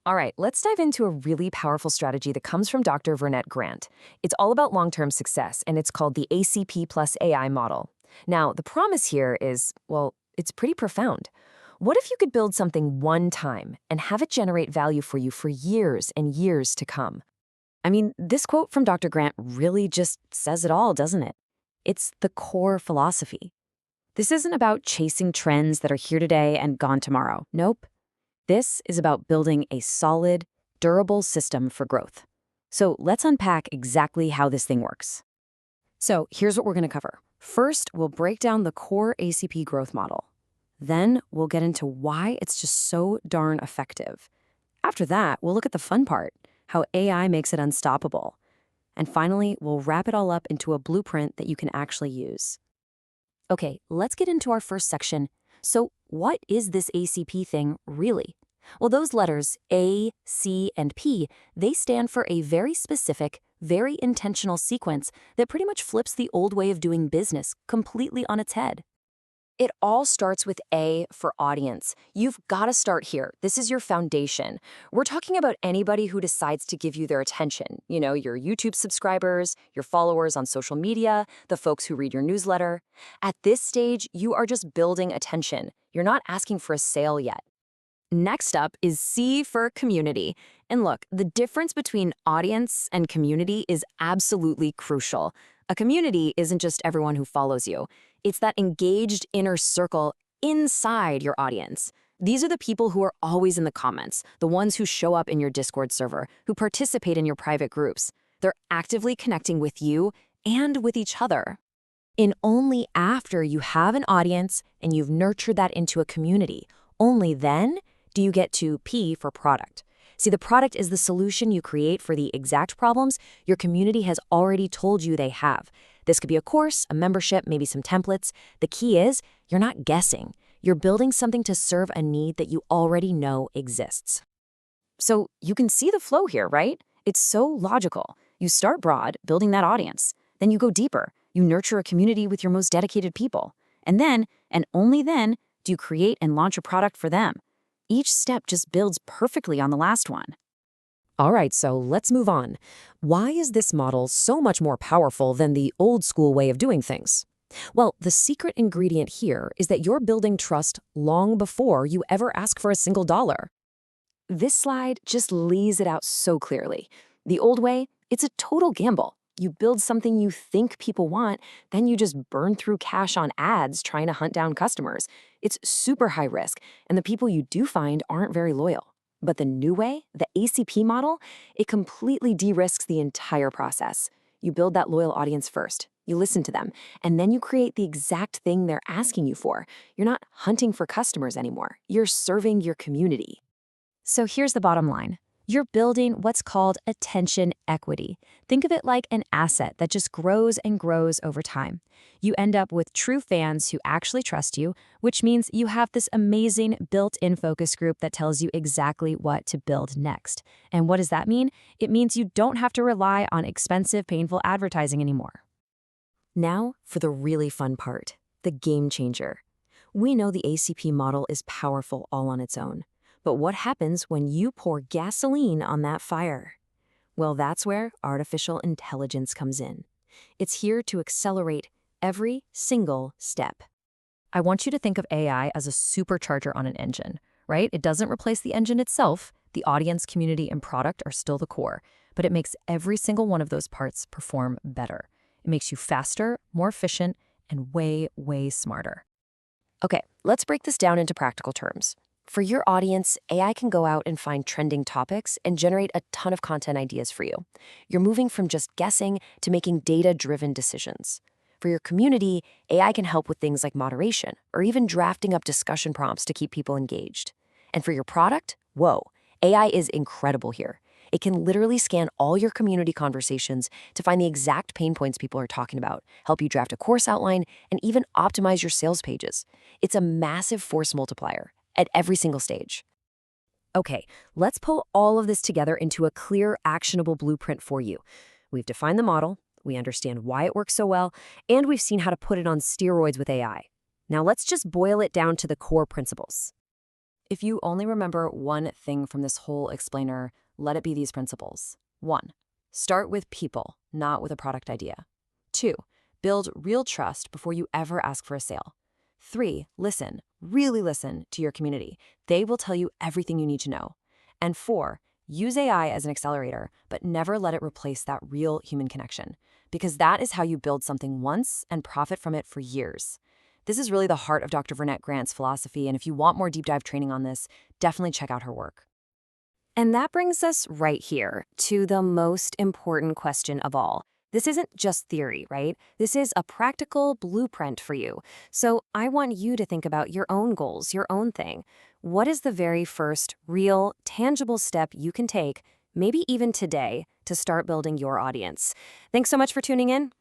All right, let's dive into a really powerful strategy that comes from Dr. Vernette Grant. It's all about long-term success, and it's called the ACP plus AI model. Now, the promise here is, well, it's pretty profound. What if you could build something one time and have it generate value for you for years and years to come? I mean, this quote from Dr. Grant really just says it all, doesn't it? It's the core philosophy. This isn't about chasing trends that are here today and gone tomorrow. Nope. This is about building a solid, durable system for growth. So let's unpack exactly how this thing works. So here's what we're going to cover. First, we'll break down the core ACP growth model. Then we'll get into why it's just so darn effective. After that, we'll look at the fun part, how AI makes it unstoppable. And finally, we'll wrap it all up into a blueprint that you can actually use. Okay, let's get into our first section. So what is this ACP thing really? Well, those letters A, C, and P, they stand for a very specific, very intentional sequence that pretty much flips the old way of doing business completely on its head. It all starts with A for audience. You've got to start here. This is your foundation. We're talking about anybody who decides to give you their attention. You know, your YouTube subscribers, your followers on social media, the folks who read your newsletter. At this stage, you are just building attention. You're not asking for a sale yet. Next up is C for community. And look, the difference between audience and community is absolutely crucial. A community isn't just everyone who follows you. It's that engaged inner circle inside your audience. These are the people who are always in the comments, the ones who show up in your Discord server, who participate in your private groups. They're actively connecting with you and with each other. And only after you have an audience and you've nurtured that into a community, only then do you get to P for product. See, the product is the solution you create for the exact problems your community has already told you they have. This could be a course, a membership, maybe some templates. The key is you're not guessing. You're building something to serve a need that you already know exists. So you can see the flow here, right? It's so logical. You start broad, building that audience. Then you go deeper. You nurture a community with your most dedicated people. And then, and only then, do you create and launch a product for them. Each step just builds perfectly on the last one. All right, so let's move on. Why is this model so much more powerful than the old school way of doing things? Well, the secret ingredient here is that you're building trust long before you ever ask for a single dollar. This slide just lays it out so clearly. The old way, it's a total gamble. You build something you think people want, then you just burn through cash on ads trying to hunt down customers. It's super high risk, and the people you do find aren't very loyal. But the new way, the ACP model, it completely de-risks the entire process. You build that loyal audience first, you listen to them, and then you create the exact thing they're asking you for. You're not hunting for customers anymore. You're serving your community. So here's the bottom line. You're building what's called attention equity. Think of it like an asset that just grows and grows over time. You end up with true fans who actually trust you, which means you have this amazing built-in focus group that tells you exactly what to build next. And what does that mean? It means you don't have to rely on expensive, painful advertising anymore. Now for the really fun part, the game changer. We know the ACP model is powerful all on its own. But what happens when you pour gasoline on that fire? Well, that's where artificial intelligence comes in. It's here to accelerate every single step. I want you to think of AI as a supercharger on an engine, right? It doesn't replace the engine itself. The audience, community, and product are still the core, but it makes every single one of those parts perform better. It makes you faster, more efficient, and way, way smarter. Okay, let's break this down into practical terms. For your audience, AI can go out and find trending topics and generate a ton of content ideas for you. You're moving from just guessing to making data-driven decisions. For your community, AI can help with things like moderation or even drafting up discussion prompts to keep people engaged. And for your product, whoa, AI is incredible here. It can literally scan all your community conversations to find the exact pain points people are talking about, help you draft a course outline, and even optimize your sales pages. It's a massive force multiplier at every single stage. Okay, let's pull all of this together into a clear, actionable blueprint for you. We've defined the model, we understand why it works so well, and we've seen how to put it on steroids with AI. Now let's just boil it down to the core principles. If you only remember one thing from this whole explainer, let it be these principles. 1. Start with people, not with a product idea. 2. Build real trust before you ever ask for a sale. 3. Listen, really listen to your community. They will tell you everything you need to know. And 4. Use AI as an accelerator, but never let it replace that real human connection, because that is how you build something once and profit from it for years. This is really the heart of Dr. Vernette Grant's philosophy, and if you want more deep dive training on this, definitely check out her work. And that brings us right here to the most important question of all. This isn't just theory, right? This is a practical blueprint for you. So I want you to think about your own goals, your own thing. What is the very first real, tangible step you can take, maybe even today, to start building your audience? Thanks so much for tuning in.